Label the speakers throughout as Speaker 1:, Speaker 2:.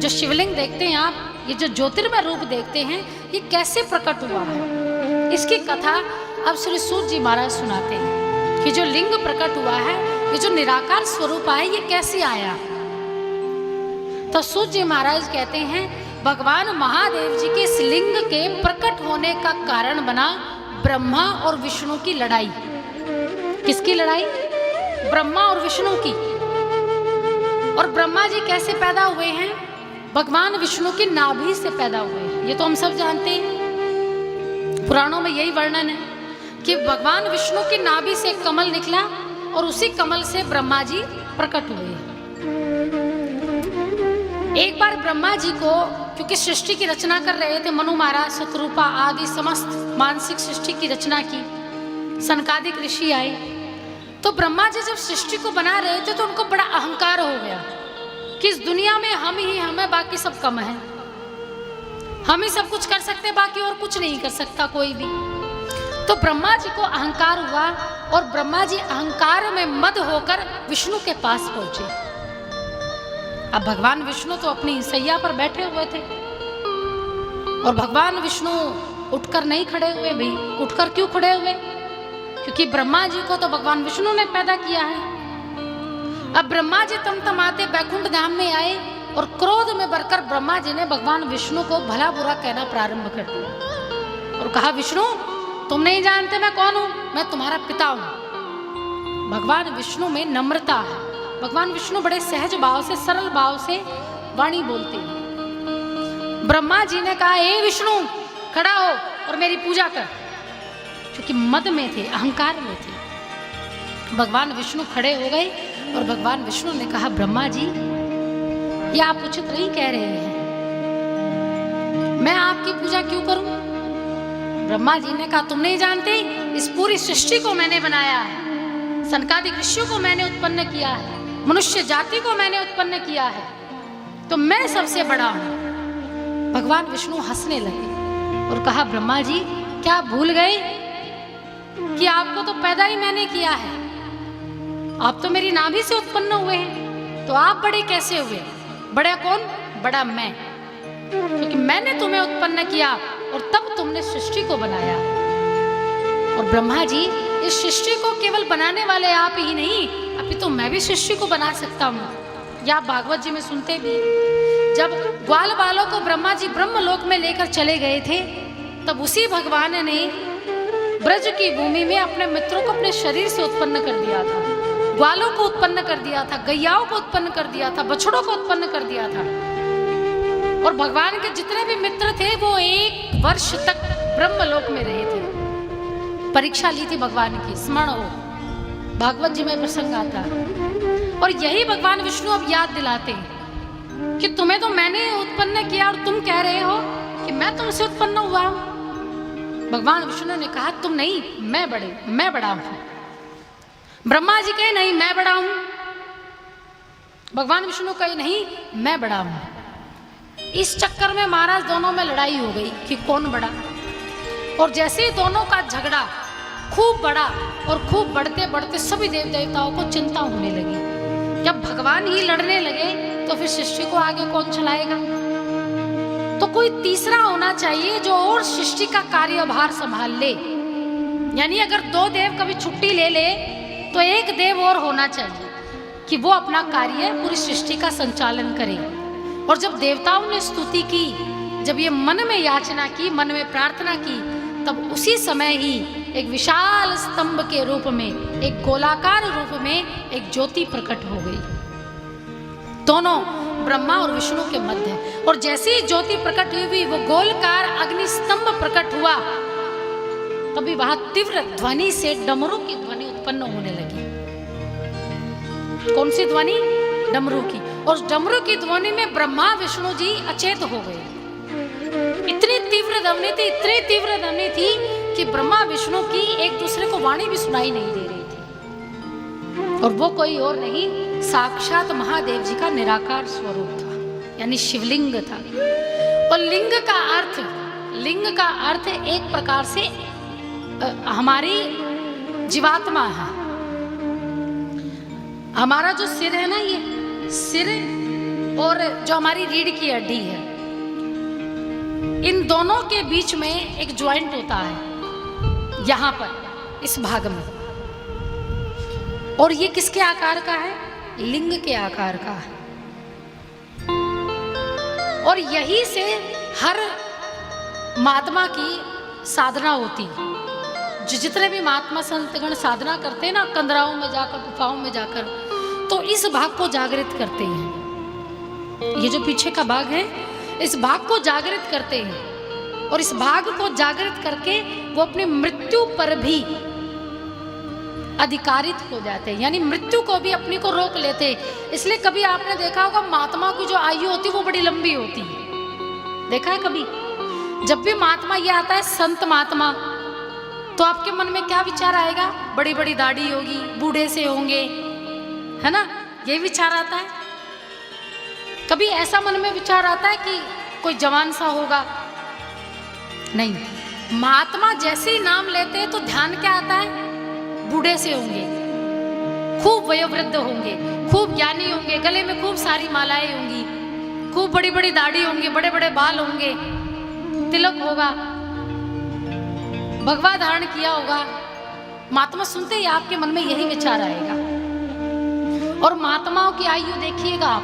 Speaker 1: जो शिवलिंग देखते हैं आप, ये जो ज्योतिर्मय रूप देखते हैं, ये कैसे प्रकट हुआ है, इसकी कथा अब श्री सूत जी महाराज सुनाते हैं कि जो लिंग प्रकट हुआ है, ये जो निराकार स्वरूप आया, ये कैसे आया। तो सूत जी महाराज कहते हैं भगवान महादेव जी के इस लिंग के प्रकट होने का कारण बना ब्रह्मा और विष्णु की लड़ाई। किसकी लड़ाई? ब्रह्मा और विष्णु की। और ब्रह्मा जी कैसे पैदा हुए हैं? भगवान विष्णु की नाभि से पैदा हुए हैं, ये तो हम सब जानते हैं। पुराणों में यही वर्णन है कि भगवान विष्णु की नाभि से कमल निकला और उसी कमल से ब्रह्मा जी प्रकट हुए। एक बार ब्रह्मा जी को, क्योंकि सृष्टि की रचना कर रहे थे, मनु महाराज, शतरूपा आदि समस्त मानसिक सृष्टि की रचना की, सनकादिक ऋषि आए, तो ब्रह्मा जी जब सृष्टि को बना रहे थे तो उनको बड़ा अहंकार हो गया कि इस दुनिया में हम ही हमें, बाकी सब कम है, हम ही सब कुछ कर सकते, बाकी और कुछ नहीं कर सकता कोई भी। तो ब्रह्मा जी को अहंकार हुआ और ब्रह्मा जी अहंकार में मद होकर विष्णु के पास पहुंचे। अब भगवान विष्णु तो अपनी सैया पर बैठे हुए थे और भगवान विष्णु उठकर नहीं खड़े हुए। भाई उठकर क्यों खड़े हुए? क्योंकि ब्रह्मा जी को तो भगवान विष्णु ने पैदा किया है। अब ब्रह्मा जी तमतमाते बैकुंठ धाम में आए और क्रोध में भरकर ब्रह्मा जी ने भगवान विष्णु को भला बुरा कहना प्रारंभ कर दिया और कहा, विष्णु तुम नहीं जानते मैं कौन हूं, मैं तुम्हारा पिता हूं। भगवान विष्णु में नम्रता है। भगवान विष्णु बड़े सहज भाव से, सरल भाव से वाणी बोलते हैं। ब्रह्मा जी ने कहा, हे विष्णु खड़ा हो और मेरी पूजा कर, क्योंकि मद में थे, अहंकार में थे। भगवान विष्णु खड़े हो गए और भगवान विष्णु ने कहा, ब्रह्मा जी ये आप उचित नहीं कह रहे हैं, मैं आपकी पूजा क्यों करूं? ब्रह्मा जी ने कहा, तुम नहीं जानते, इस पूरी सृष्टि को मैंने बनाया है, सनकादिक ऋषियों को मैंने उत्पन्न किया है, मनुष्य जाति को मैंने उत्पन्न किया है, तो मैं सबसे बड़ा हूं। भगवान विष्णु हंसने लगे और कहा, ब्रह्मा जी क्या आप भूल गए कि आपको तो पैदा ही मैंने किया है, आप तो मेरी नाभि से उत्पन्न हुए हैं, तो आप बड़े कैसे हुए? बड़ा कौन? बड़ा मैं, क्योंकि मैंने तुम्हें उत्पन्न किया और तब तुमने सृष्टि को बनाया। और ब्रह्मा जी इस सृष्टि को केवल बनाने वाले आप ही नहीं, अभी तो मैं भी सृष्टि को बना सकता हूँ। या भागवत जी में सुनते भी, जब ग्वाल बालों को ब्रह्मा जी ब्रह्मलोक में लेकर चले गए थे, तब उसी भगवान ने ब्रज की भूमि में अपने मित्रों को अपने शरीर से उत्पन्न कर दिया था, ग्वालों को उत्पन्न कर दिया था, गैयाओं को उत्पन्न कर दिया था, बछड़ों को उत्पन्न कर दिया था। और भगवान के जितने भी मित्र थे वो 1 वर्ष तक ब्रह्मलोक में रहे थे, परीक्षा ली थी भगवान की, स्मरण हो, भागवत जी में प्रसंग आता। और यही भगवान विष्णु अब याद दिलाते हैं कि तुम्हें तो मैंने उत्पन्न किया और तुम कह रहे हो कि मैं तुमसे उत्पन्न हुआ हूं। भगवान विष्णु ने कहा, तुम नहीं, मैं बड़ा हूं। ब्रह्मा जी कहे, नहीं मैं बड़ा हूं। भगवान विष्णु कहे, नहीं मैं बड़ा हूं। इस चक्कर में महाराज दोनों में लड़ाई हो गई कि कौन बड़ा। और जैसे ही दोनों का झगड़ा खूब बड़ा और खूब बढ़ते बढ़ते सभी देव देवताओं को चिंता होने लगी। जब भगवान ही लड़ने लगे तो फिर सृष्टि को आगे कौन चलाएगा? तो कोई तीसरा होना चाहिए जो और सृष्टि का कार्यभार संभाल ले। यानी अगर 2 देव कभी छुट्टी ले ले तो एक देव और होना चाहिए कि वो अपना कार्य पूरी सृष्टि का संचालन करे। और जब देवताओं ने स्तुति की, जब ये मन में याचना की, मन में प्रार्थना की, तब उसी समय ही एक विशाल स्तंभ के रूप में, एक गोलाकार रूप में एक ज्योति प्रकट हो गई, दोनों ब्रह्मा और विष्णु के मध्य। और जैसे ही ज्योति प्रकट हुई, वो गोलकार अग्नि स्तंभ प्रकट हुआ, तभी वहां तीव्र ध्वनि से डमरू की ध्वनि उत्पन्न होने लगी। कौन सी ध्वनि? डमरू की। और डमरू की ध्वनि में ब्रह्मा विष्णु जी अचेत हो गए। इतनी तीव्र ध्वनि थी, इतनी तीव्र ध्वनि थी कि ब्रह्मा विष्णु की एक दूसरे को वाणी भी सुनाई नहीं दे रही थी। और वो कोई और नहीं, साक्षात महादेव जी का निराकार स्वरूप था, यानी शिवलिंग था। और लिंग का अर्थ एक प्रकार से हमारी जीवात्मा है। हमारा जो सिर है ना, ये सिर और जो हमारी रीढ़ की हड्डी है, इन दोनों के बीच में एक ज्वाइंट होता है यहां पर इस भाग में, और ये किसके आकार का है? लिंग के आकार का है। और यही से हर महात्मा की साधना होती है। जितने भी महात्मा संतगण साधना करते हैं ना, कंदराओं में जाकर, गुफाओं में जाकर, तो इस भाग को जागृत करते हैं। ये जो पीछे का भाग है, इस भाग को जागृत करते हैं, और इस भाग को जागृत करके वो अपनी मृत्यु पर भी अधिकारित हो जाते हैं, यानी मृत्यु को भी अपनी को रोक लेते हैं। इसलिए कभी आपने देखा होगा महात्मा की जो आयु होती है वो बड़ी लंबी होती है। देखा है कभी? जब भी महात्मा ये आता है संत महात्मा, तो आपके मन में क्या विचार आएगा? बड़ी बड़ी दाढ़ी होगी, बूढ़े से होंगे, है ना? ये विचार आता है। कभी ऐसा मन में विचार आता है कि कोई जवान सा होगा? नहीं, महात्मा जैसे ही नाम लेते हैं तो ध्यान क्या आता है? बूढ़े से होंगे, खूब वयोवृद्ध होंगे, खूब ज्ञानी होंगे, गले में खूब सारी मालाएं होंगी, खूब बड़ी बड़ी दाढ़ी होंगी, बड़े बड़े बाल होंगे, तिलक होगा, भगवा धारण किया होगा। महात्मा सुनते ही आपके मन में यही विचार आएगा। और महात्माओं की आयु देखिएगा आप,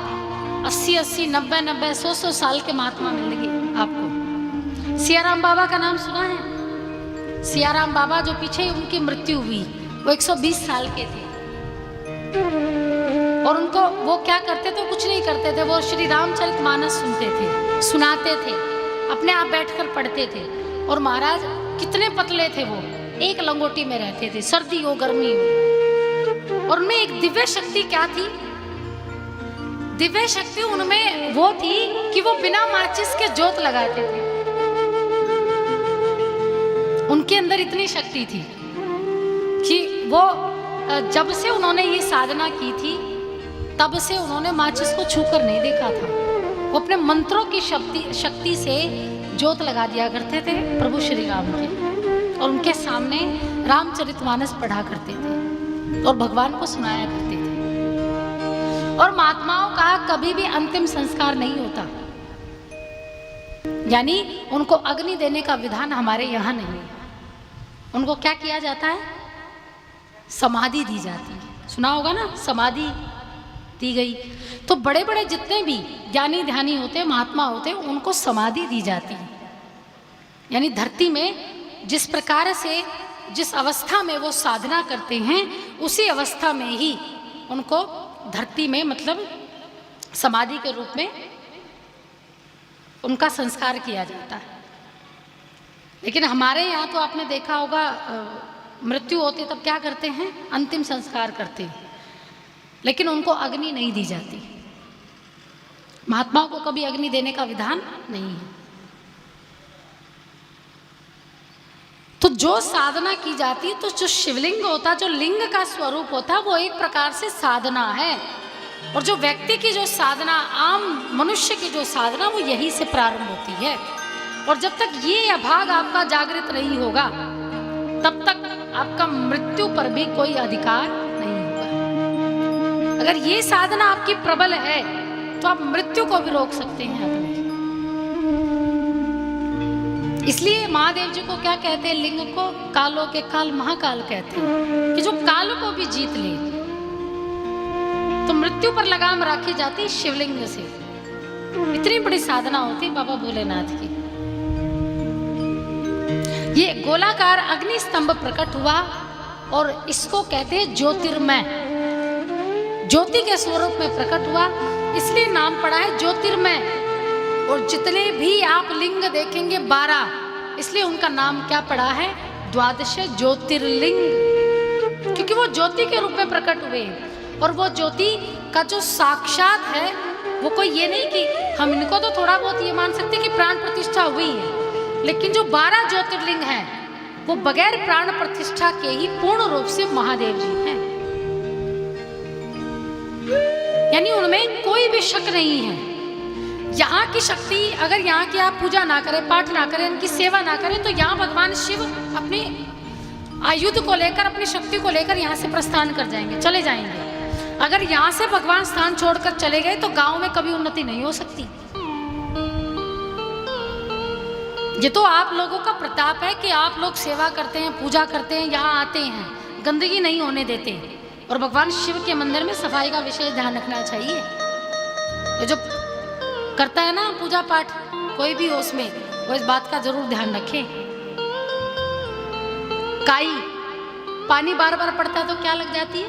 Speaker 1: 80-80, 90-90, 100-100 साल के महात्मा मिलेंगे आपको। सियाराम बाबा का नाम सुना है? सियाराम बाबा जो पीछे उनकी मृत्यु हुई, वो 120 साल के थे। और उनको वो क्या करते थे? कुछ नहीं करते थे, वो श्री रामचरितमानस सुनते थे, सुनाते थे, अपने आप बैठकर पढ़ते थे। और महाराज कितने पतले थे वो, एक लंगोटी में रहते थे, सर्दी हो गर्मी हो। और उनमें एक दिव्य शक्ति क्या थी? दिव्य शक्ति उनमें वो थी कि वो बिना माचिस के जोत लगाते थे। उनके अंदर इतनी शक्ति थी कि वो जब से उन्होंने ये साधना की थी, तब से उन्होंने माचिस को छूकर नहीं देखा था। वो अपने मंत्रों की शक्ति से जोत लगा दिया करते थे प्रभु श्री राम के, और उनके सामने रामचरितमानस पढ़ा करते थे और भगवान को सुनाया करते थे। और महात्माओं का कभी भी अंतिम संस्कार नहीं होता, यानी उनको अग्नि देने का विधान हमारे यहाँ नहीं है। उनको क्या किया जाता है? समाधि दी जाती है। सुना होगा ना, समाधि दी गई। तो बड़े बड़े जितने भी ज्ञानी ध्यानी होते हैं, महात्मा होते हैं, उनको समाधि दी जाती है। यानी धरती में जिस प्रकार से, जिस अवस्था में वो साधना करते हैं, उसी अवस्था में ही उनको धरती में, मतलब समाधि के रूप में उनका संस्कार किया जाता है। लेकिन हमारे यहाँ तो आपने देखा होगा, मृत्यु होती तब क्या करते हैं? अंतिम संस्कार करते हैं, लेकिन उनको अग्नि नहीं दी जाती। महात्माओं को कभी अग्नि देने का विधान नहीं है। तो जो साधना की जाती है, तो जो शिवलिंग होता, जो लिंग का स्वरूप होता, वो एक प्रकार से साधना है। और जो व्यक्ति की जो साधना, आम मनुष्य की जो साधना, वो यही से प्रारंभ होती है। और जब तक ये भाग आपका जागृत नहीं होगा, तब तक आपका मृत्यु पर भी कोई अधिकार नहीं होगा। अगर ये साधना आपकी प्रबल है, तो आप मृत्यु को भी रोक सकते हैं अपने। इसलिए महादेव जी को क्या कहते हैं? लिंग को कालों के काल महाकाल कहते हैं, कि जो काल को भी जीत ले। तो मृत्यु पर लगाम रखी जाती है शिवलिंग से। इतनी बड़ी साधना होती है बाबा भोलेनाथ की। ये गोलाकार अग्नि स्तंभ प्रकट हुआ, और इसको कहते हैं ज्योतिर्मय। ज्योति के स्वरूप में प्रकट हुआ, इसलिए नाम पड़ा है ज्योतिर्मय। और जितने भी आप लिंग देखेंगे 12, इसलिए उनका नाम क्या पड़ा है? द्वादश ज्योतिर्लिंग, क्योंकि वो ज्योति के रूप में प्रकट हुए। और वो ज्योति का जो साक्षात है, वो कोई ये नहीं कि हम इनको तो थोड़ा बहुत ये मान सकते कि प्राण प्रतिष्ठा हुई है, लेकिन जो 12 ज्योतिर्लिंग हैं, वो बगैर प्राण प्रतिष्ठा के ही पूर्ण रूप से महादेव जी हैं। यानी उनमें कोई भी शक नहीं है। यहाँ की शक्ति, अगर यहाँ की आप पूजा ना करें, पाठ ना करें, इनकी सेवा ना करें, तो यहाँ भगवान शिव अपने आयुध को लेकर, अपनी शक्ति को लेकर यहाँ से प्रस्थान कर जाएंगे, चले जाएंगे। अगर यहाँ से भगवान स्थान छोड़कर चले गए तो गांव में कभी उन्नति नहीं हो सकती। ये तो आप लोगों का प्रताप है कि आप लोग सेवा करते हैं, पूजा करते हैं, यहाँ आते हैं, गंदगी नहीं होने देते। और भगवान शिव के मंदिर में सफाई का विशेष ध्यान रखना चाहिए। ये जो करता है ना पूजा पाठ कोई भी हो, उसमें वो इस बात का जरूर ध्यान रखें। काई, पानी बार बार पड़ता है तो क्या लग जाती है?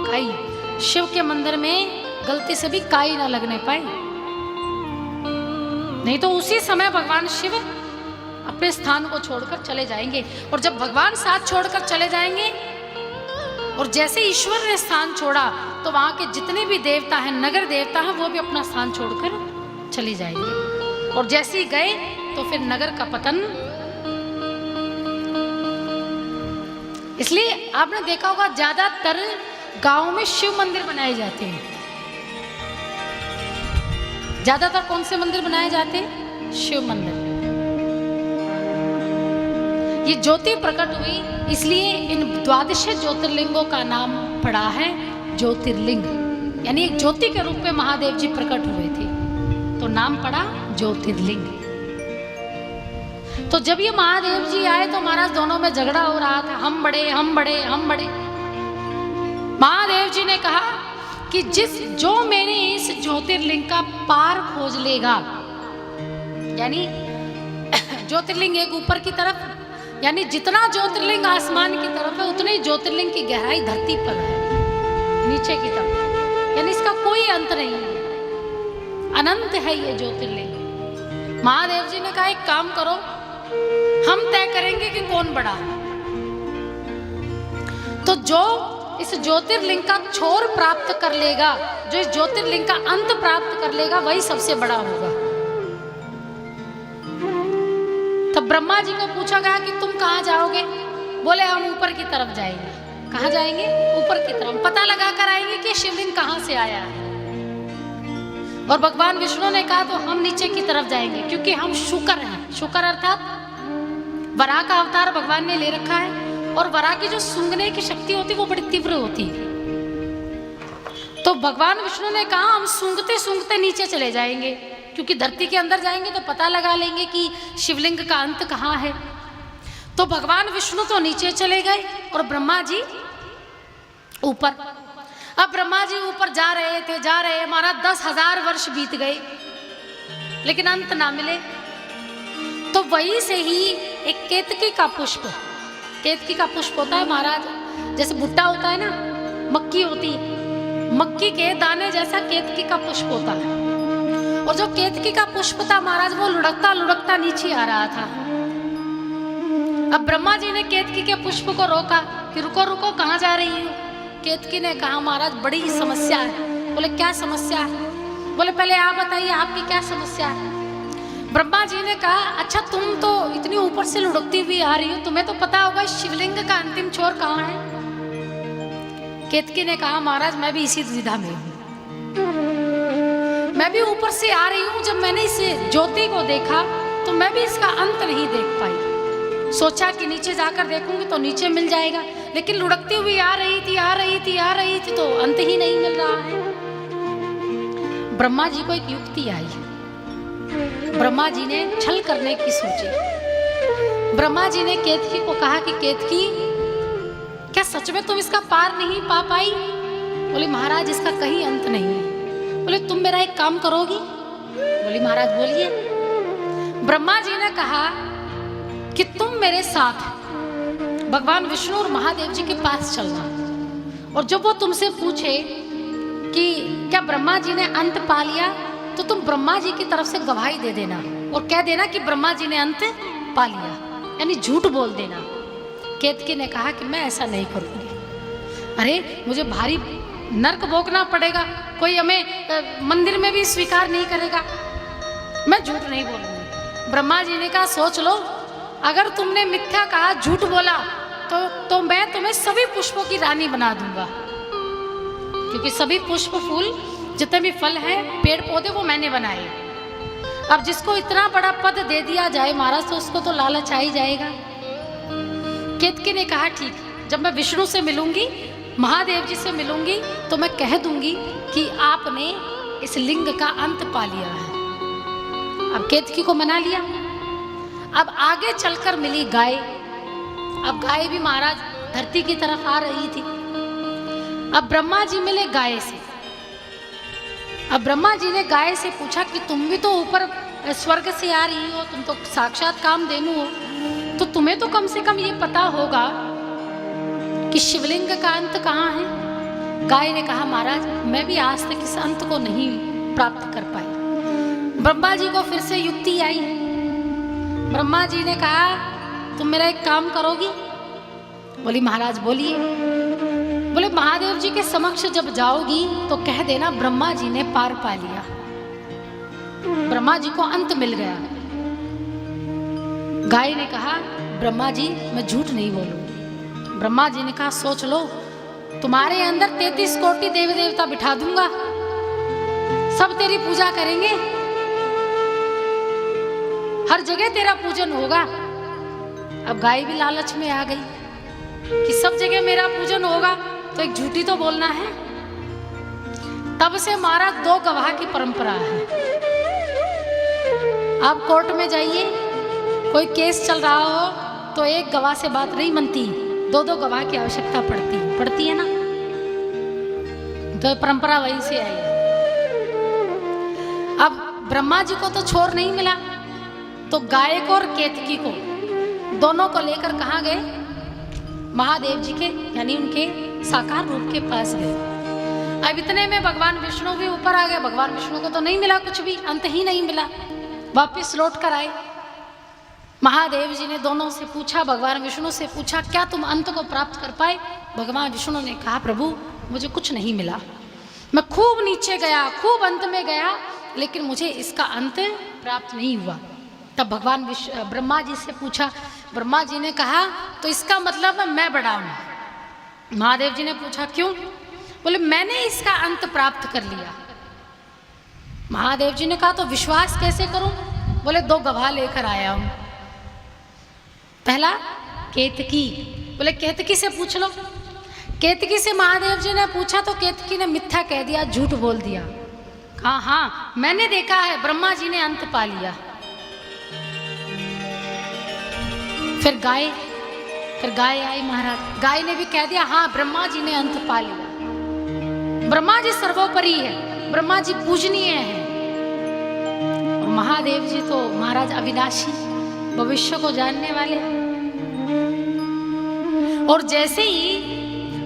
Speaker 1: काई। शिव के मंदिर में गलती से भी काई ना लगने पाए, नहीं तो उसी समय भगवान शिव अपने स्थान को छोड़कर चले जाएंगे। और जब भगवान साथ छोड़कर चले जाएंगे और जैसे ईश्वर ने स्थान छोड़ा तो वहां के जितने भी देवता हैं, नगर देवता हैं, वो भी अपना स्थान छोड़कर चले जाएंगे। और जैसे ही गए तो फिर नगर का पतन। इसलिए आपने देखा होगा ज्यादातर गांव में शिव मंदिर बनाए जाते हैं। ज्यादातर कौन से मंदिर बनाए जाते हैं? शिव मंदिर। ये ज्योति प्रकट हुई इसलिए इन 12 ज्योतिर्लिंगों का नाम पड़ा है ज्योतिर्लिंग, यानी एक ज्योति के रूप में महादेव जी प्रकट हुए थे तो नाम पड़ा ज्योतिर्लिंग। तो जब ये महादेव जी आए तो महाराज दोनों में झगड़ा हो रहा था, हम बड़े हम बड़े हम बड़े। महादेव जी ने कहा कि जो मेरे इस ज्योतिर्लिंग का पार खोज लेगा, यानी ज्योतिर्लिंग एक ऊपर की तरफ, यानी जितना ज्योतिर्लिंग आसमान की तरफ है उतनी ज्योतिर्लिंग की गहराई धरती पर है नीचे की तरफ, यानी इसका कोई अंत नहीं है, अनंत है ये ज्योतिर्लिंग। महादेव जी ने कहा एक काम करो, हम तय करेंगे कि कौन बड़ा है। तो जो इस ज्योतिर्लिंग का छोर प्राप्त कर लेगा, जो इस ज्योतिर्लिंग का अंत प्राप्त कर लेगा, वही सबसे बड़ा होगा। तब ब्रह्मा जी को पूछा गया कि तुम कहाँ जाओगे? बोले हम ऊपर की तरफ जाएंगे। कहाँ जाएंगे? ऊपर की तरफ। पता लगा कर आएंगे कि शिवलिंग कहाँ से आया है। और भगवान विष्णु ने कहा तो हम नीचे की तरफ जाएंगे, क्योंकि हम शुकर हैं। शुकर अर्थात वराह का अवतार भगवान ने ले रखा है, और वराह की जो सूंघने की शक्ति होती है वो बड़ी तीव्र होती है। तो भगवान विष्णु ने कहा हम सूंघते सूंघते नीचे चले जाएंगे, क्योंकि धरती के अंदर जाएंगे तो पता लगा लेंगे कि शिवलिंग का अंत कहाँ है। तो भगवान विष्णु तो नीचे चले गए और ब्रह्मा जी ऊपर। अब ब्रह्मा जी ऊपर जा रहे हमारा 10,000 वर्ष बीत गए, लेकिन अंत ना मिले। तो वहीं से ही एक केतकी का पुष्प, केतकी का पुष्प होता है महाराज, जैसे भुट्टा होता है ना, मक्की होती है, मक्की के दाने जैसा केतकी का पुष्प होता है। और जो केतकी का पुष्प था महाराज, वो लुढ़कता लुढ़कता नीचे आ रहा था। अब ब्रह्मा जी ने केतकी के पुष्प को रोका कि रुको रुको, कहाँ जा रही हो? केतकी ने कहा महाराज बड़ी समस्या है। बोले क्या समस्या है? बोले पहले आप बताइए आपकी क्या समस्या है। ब्रह्मा जी ने कहा अच्छा तुम तो इतनी ऊपर से लुढ़कती हुई आ रही हो, तुम्हें तो पता होगा शिवलिंग का अंतिम छोर कहाँ है। केतकी ने कहा महाराज मैं भी इसी दुविधा में हूँ, मैं भी ऊपर से आ रही हूँ। जब मैंने इस ज्योति को देखा तो मैं भी इसका अंत नहीं देख पाई। सोचा कि नीचे जाकर देखूंगी तो नीचे मिल जाएगा, लेकिन लुढ़कती हुई आ रही थी तो अंत ही नहीं मिल रहा है। ब्रह्मा जी को एक युक्ति आई। ब्रह्मा जी ने छल करने की सोची। ब्रह्मा जी ने केतकी को कहा कि केतकी क्या सच में तुम इसका पार नहीं पा पाई? बोली महाराज इसका कहीं अंत नहीं है। बोले तुम मेरा एक काम करोगी? बोली महाराज बोलिए। ब्रह्मा जी ने कहा कि तुम मेरे साथ भगवान विष्णु और महादेव जी के पास चलना, और जब वो तुमसे पूछे कि क्या ब्रह्मा जी ने अंत पा लिया, तो तुम ब्रह्मा जी की तरफ से गवाही दे देना और कह देना कि ब्रह्मा जी ने अंत पा लिया, यानी झूठ बोल देना। केतकी ने कहा कि मैं ऐसा नहीं करूंगी। अरे मुझे भारी नरक भोगना पड़ेगा, कोई हमें मंदिर में भी स्वीकार नहीं करेगा, मैं झूठ नहीं बोलूंगी। ब्रह्मा जी ने कहा सोच लो, अगर तुमने मिथ्या कहा, झूठ बोला, तो मैं तुम्हें सभी पुष्पों की रानी बना दूंगा, क्योंकि सभी पुष्प फूल जितने भी फल हैं पेड़ पौधे वो मैंने बनाए। अब जिसको इतना बड़ा पद दे दिया जाए महाराज तो उसको तो लालच आ ही जाएगा। केतकी ने कहा ठीक, जब मैं विष्णु से मिलूंगी महादेव जी से मिलूंगी तो मैं कह दूंगी कि आपने इस लिंग का अंत पा लिया है। अब केतकी को मना लिया। अब आगे चलकर मिली गाय। अब गाय भी महाराज धरती की तरफ आ रही थी। अब ब्रह्मा जी मिले गाय से। अब ब्रह्मा जी ने गाय से पूछा कि तुम भी तो ऊपर स्वर्ग से आ रही हो, तुम तो साक्षात कामधेनु हो, तो तुम्हें तो कम से कम ये पता होगा कि शिवलिंग का अंत कहाँ है। गाय ने कहा महाराज मैं भी आज तक इस अंत को नहीं प्राप्त कर पाई। ब्रह्मा जी को फिर से युक्ति आई। ब्रह्मा जी ने कहा तुम मेरा एक काम करोगी? बोली महाराज बोलिए। बोले महादेव जी के समक्ष जब जाओगी तो कह देना ब्रह्मा जी ने पार पा लिया, ब्रह्मा जी को अंत मिल गया। गाय ने कहा ब्रह्मा जी मैं झूठ नहीं बोलूंगी। ब्रह्मा जी ने कहा सोच लो, तुम्हारे अंदर 33 कोटि देवी देवता बिठा दूंगा, सब तेरी पूजा करेंगे, हर जगह तेरा पूजन होगा। अब गाय भी लालच में आ गई कि सब जगह मेरा पूजन होगा तो एक झूठी तो बोलना है। तब से महाराज 2 गवाह की परंपरा है। आप कोर्ट में जाइए, कोई केस चल रहा हो तो एक गवाह से बात नहीं बनती, 2-2 गवाह की आवश्यकता पड़ती है ना। तो परंपरा वहीं से आई है। अब ब्रह्मा जी को तो छोर नहीं मिला तो गाय को और केतकी को दोनों को लेकर कहाँ गए? महादेव जी के यानी उनके साकार रूप के पास गए। अब इतने में भगवान विष्णु भी ऊपर आ गए। भगवान विष्णु को तो नहीं मिला कुछ भी, अंत ही नहीं मिला। वापिस लौट कर आए। महादेव जी ने दोनों से पूछा, भगवान विष्णु से पूछा क्या तुम अंत को प्राप्त कर पाए? भगवान विष्णु ने कहा प्रभु मुझे कुछ नहीं मिला, मैं खूब नीचे गया, खूब अंत में गया, लेकिन मुझे इसका अंत प्राप्त नहीं हुआ। तब भगवान ब्रह्मा जी से पूछा। ब्रह्मा जी ने कहा तो इसका मतलब मैं बड़ा हूं। महादेव जी ने पूछा क्यों? बोले मैंने इसका अंत प्राप्त कर लिया। महादेव जी ने कहा तो विश्वास कैसे करूं? बोले 2 गवाह लेकर आया हूं। पहला केतकी। बोले केतकी से पूछ लो। केतकी से महादेव जी ने पूछा तो केतकी ने मिथ्या कह दिया, झूठ बोल दिया। हाँ हाँ मैंने देखा है, ब्रह्मा जी ने अंत पा लिया। फिर गाय आई महाराज। गाय ने भी कह दिया हाँ ब्रह्मा जी ने अंत पा लिया। ब्रह्मा जी सर्वोपरि है, ब्रह्मा जी पूजनीय है और महादेव जी तो महाराज अविनाशी, भविष्य को जानने वाले। और जैसे ही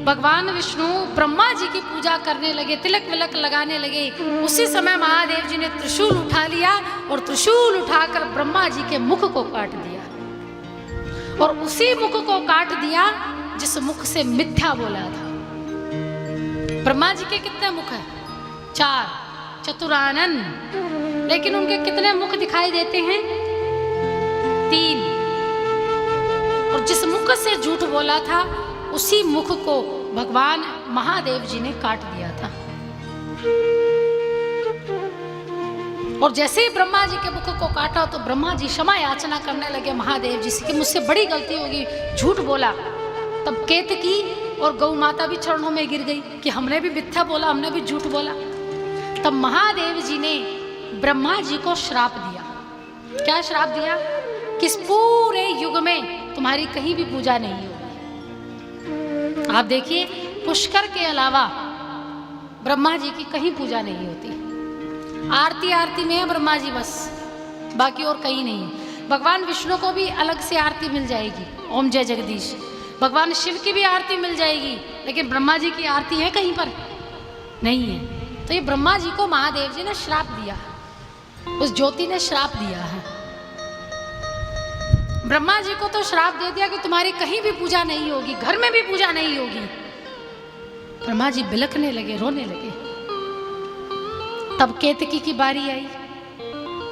Speaker 1: भगवान विष्णु ब्रह्मा जी की पूजा करने लगे, तिलक विलक लगाने लगे, उसी समय महादेव जी ने त्रिशूल उठा लिया और त्रिशूल उठाकर ब्रह्मा जी के मुख को काट दिया। और उसी मुख को काट दिया जिस मुख से मिथ्या बोला था। ब्रह्मा जी के कितने मुख हैं? 4, चतुरानन। लेकिन उनके कितने मुख दिखाई देते हैं? 3। और जिस मुख से झूठ बोला था उसी मुख को भगवान महादेव जी ने काट दिया था। और जैसे ही ब्रह्मा जी के मुख को काटा तो ब्रह्मा जी क्षमा याचना करने लगे महादेव जी से कि मुझसे बड़ी गलती होगी, झूठ बोला। तब केतकी और गौ माता भी चरणों में गिर गई कि हमने भी मिथ्या बोला, हमने भी झूठ बोला। तब महादेव जी ने ब्रह्मा जी को श्राप दिया। क्या श्राप दिया? कि इस पूरे युग में तुम्हारी कहीं भी पूजा नहीं होगी। आप देखिए पुष्कर के अलावा ब्रह्मा जी की कहीं पूजा नहीं होती। आरती में है ब्रह्मा जी बस, बाकी और कहीं नहीं। भगवान विष्णु को भी अलग से आरती मिल जाएगी, ओम जय जगदीश। भगवान शिव की भी आरती मिल जाएगी, लेकिन ब्रह्मा जी की आरती है कहीं पर? नहीं है। तो ये ब्रह्मा जी को महादेव जी ने श्राप दिया, उस ज्योति ने श्राप दिया है। ब्रह्मा जी को तो श्राप दे दिया कि तुम्हारी कहीं भी पूजा नहीं होगी, घर में भी पूजा नहीं होगी। ब्रह्मा जी बिलखने लगे, रोने लगे। तब केतकी की बारी आई।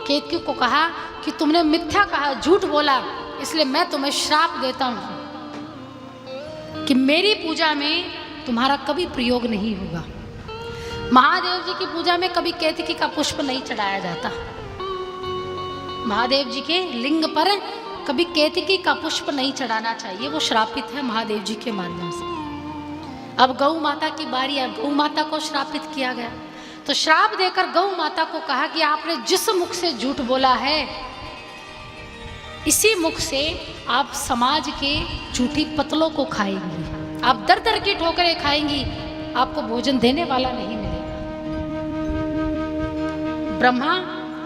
Speaker 1: केतकी को कहा कि तुमने मिथ्या कहा, झूठ बोला, इसलिए मैं तुम्हें श्राप देता हूं कि मेरी पूजा में तुम्हारा कभी प्रयोग नहीं होगा। महादेव जी की पूजा में कभी केतकी का पुष्प नहीं चढ़ाया जाता। महादेव जी के लिंग पर कभी केतकी का पुष्प नहीं चढ़ाना चाहिए, वो श्रापित है महादेव जी के माध्यम से। अब गौ माता की बारी है, गौ माता को श्रापित किया गया। तो श्राप देकर गौ माता को कहा कि आपने जिस मुख से झूठ बोला है, इसी मुख से आप समाज के झूठी पतलों को खाएंगी, आप दर दर की ठोकरें खाएंगी, आपको भोजन देने वाला नहीं मिलेगा। ब्रह्मा,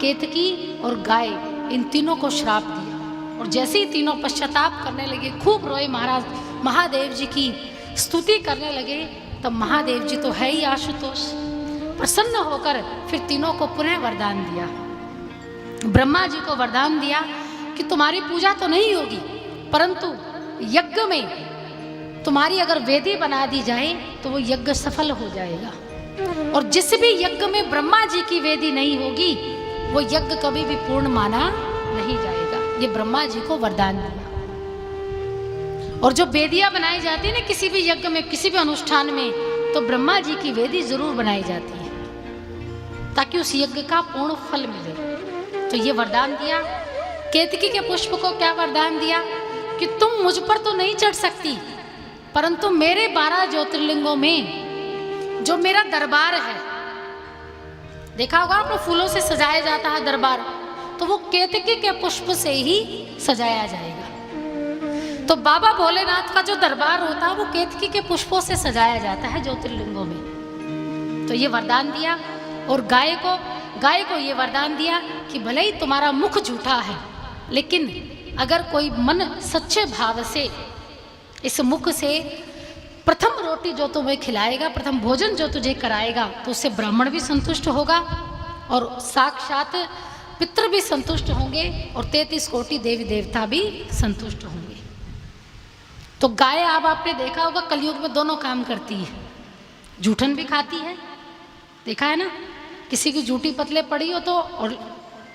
Speaker 1: केतकी और गाय, इन तीनों को श्राप दिया। और जैसे ही तीनों पश्चाताप करने लगे, खूब रोए महाराज, महादेव जी की स्तुति करने लगे, तब महादेव जी तो है ही आशुतोष, प्रसन्न होकर फिर तीनों को पुनः वरदान दिया। ब्रह्मा जी को वरदान दिया कि तुम्हारी पूजा तो नहीं होगी, परंतु यज्ञ में तुम्हारी अगर वेदी बना दी जाए तो वो यज्ञ सफल हो जाएगा। और जिस भी यज्ञ में ब्रह्मा जी की वेदी नहीं होगी, वो यज्ञ कभी भी पूर्ण माना नहीं जाएगा। ये ब्रह्मा जी को वरदान दिया। और जो वेदियां बनाई जाती है ना किसी भी यज्ञ में, किसी भी अनुष्ठान में, तो ब्रह्मा जी की वेदी जरूर बनाई जाती है ताकि उस यज्ञ का पूर्ण फल मिले। तो ये वरदान दिया। केतकी के पुष्प को क्या वरदान दिया कि तुम मुझ पर तो नहीं चढ़ सकती, परंतु मेरे 12 ज्योतिर्लिंगों में जो मेरा दरबार है, देखा होगा आपने फूलों से सजाया जाता है दरबार, तो वो केतकी के पुष्प से ही सजाया जाएगा। तो बाबा भोलेनाथ का जो दरबार होता है वो केतकी के पुष्पों से सजाया जाता है ज्योतिर्लिंगों में। तो ये वरदान दिया। और गाय को ये वरदान दिया कि भले ही तुम्हारा मुख झूठा है, लेकिन अगर कोई मन सच्चे भाव से इस मुख से प्रथम रोटी जो तुम्हें खिलाएगा, प्रथम भोजन जो तुझे कराएगा, तो उससे ब्राह्मण भी संतुष्ट होगा और साक्षात पितृ भी संतुष्ट होंगे और 33 कोटि देवी देवता भी संतुष्ट होंगे। तो गाय, अब आपने देखा होगा कलयुग में दोनों काम करती है, जूठन भी खाती है, देखा है ना, किसी की जूठी पतले पड़ी हो तो। और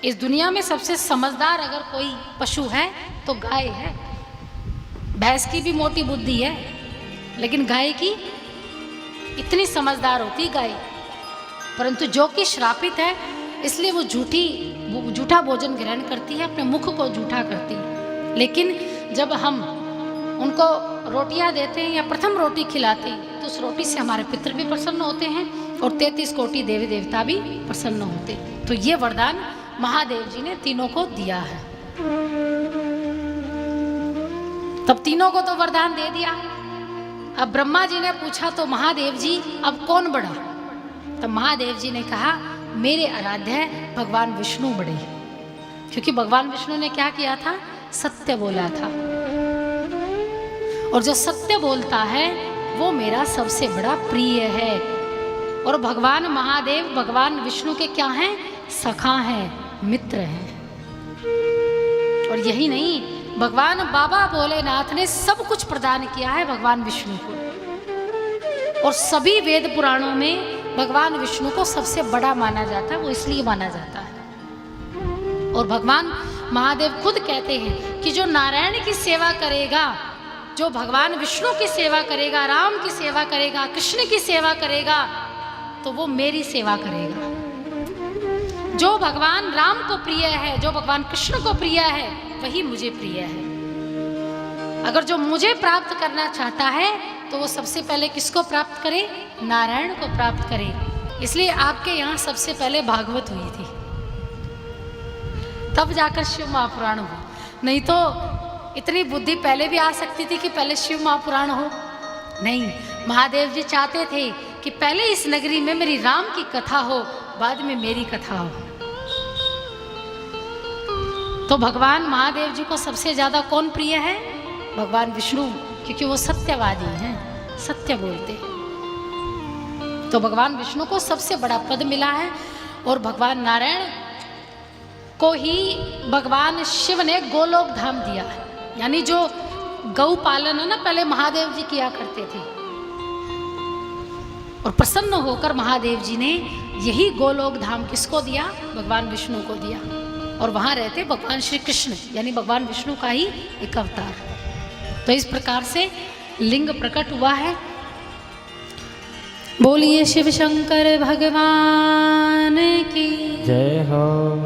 Speaker 1: इस दुनिया में सबसे समझदार अगर कोई पशु है तो गाय है। भैंस की भी मोटी बुद्धि है, लेकिन गाय की इतनी समझदार होती गाय। परंतु जो कि श्रापित है, इसलिए वो झूठा भोजन ग्रहण करती है, अपने मुख को झूठा करती है। लेकिन जब हम उनको रोटियां देते हैं या प्रथम रोटी खिलाते हैं, तो उस रोटी से हमारे पितृ भी प्रसन्न होते हैं और 33 कोटि देवी देवता भी प्रसन्न होते हैं। तो ये वरदान महादेव जी ने तीनों को दिया है। तब तीनों को तो वरदान दे दिया। अब ब्रह्मा जी ने पूछा तो महादेव जी अब कौन बड़ा? तब महादेव जी ने कहा मेरे आराध्य भगवान विष्णु बड़े, क्योंकि भगवान विष्णु ने क्या किया था? सत्य बोला था। और जो सत्य बोलता है वो मेरा सबसे बड़ा प्रिय है। और भगवान महादेव भगवान विष्णु के क्या हैं? सखा हैं, मित्र हैं। और यही नहीं, भगवान बाबा भोलेनाथ ने सब कुछ प्रदान किया है भगवान विष्णु को। और सभी वेद पुराणों में भगवान विष्णु को सबसे बड़ा माना जाता है, वो इसलिए माना जाता है। और भगवान महादेव खुद कहते हैं कि जो नारायण की सेवा करेगा, जो भगवान विष्णु की सेवा करेगा, राम की सेवा करेगा, कृष्ण की सेवा करेगा, तो वो मेरी सेवा करेगा। जो भगवान राम को प्रिय है, जो भगवान कृष्ण को प्रिय है, वही मुझे प्रिय है। अगर जो मुझे प्राप्त करना चाहता है तो वो सबसे पहले किसको प्राप्त करे? नारायण को प्राप्त करे। इसलिए आपके यहाँ सबसे पहले भागवत हुई थी, तब जाकर शिव महापुराण हुआ। नहीं तो इतनी बुद्धि पहले भी आ सकती थी कि पहले शिव महापुराण हो। नहीं, महादेव जी चाहते थे कि पहले इस नगरी में मेरी राम की कथा हो, बाद में मेरी कथा हो। तो भगवान महादेव जी को सबसे ज्यादा कौन प्रिय है? भगवान विष्णु, क्योंकि वो सत्यवादी हैं, सत्य बोलते हैं। तो भगवान विष्णु को सबसे बड़ा पद मिला है। और भगवान नारायण को ही भगवान शिव ने गोलोक धाम दिया है। यानी जो गौ पालन है ना, पहले महादेव जी किया करते थे, और प्रसन्न होकर महादेव जी ने यही गोलोक धाम किसको दिया? भगवान विष्णु को दिया। और वहां रहते भगवान श्री कृष्ण, यानी भगवान विष्णु का ही एक अवतार। तो इस प्रकार से लिंग प्रकट हुआ है। बोलिए शिव शंकर भगवान की जय हो।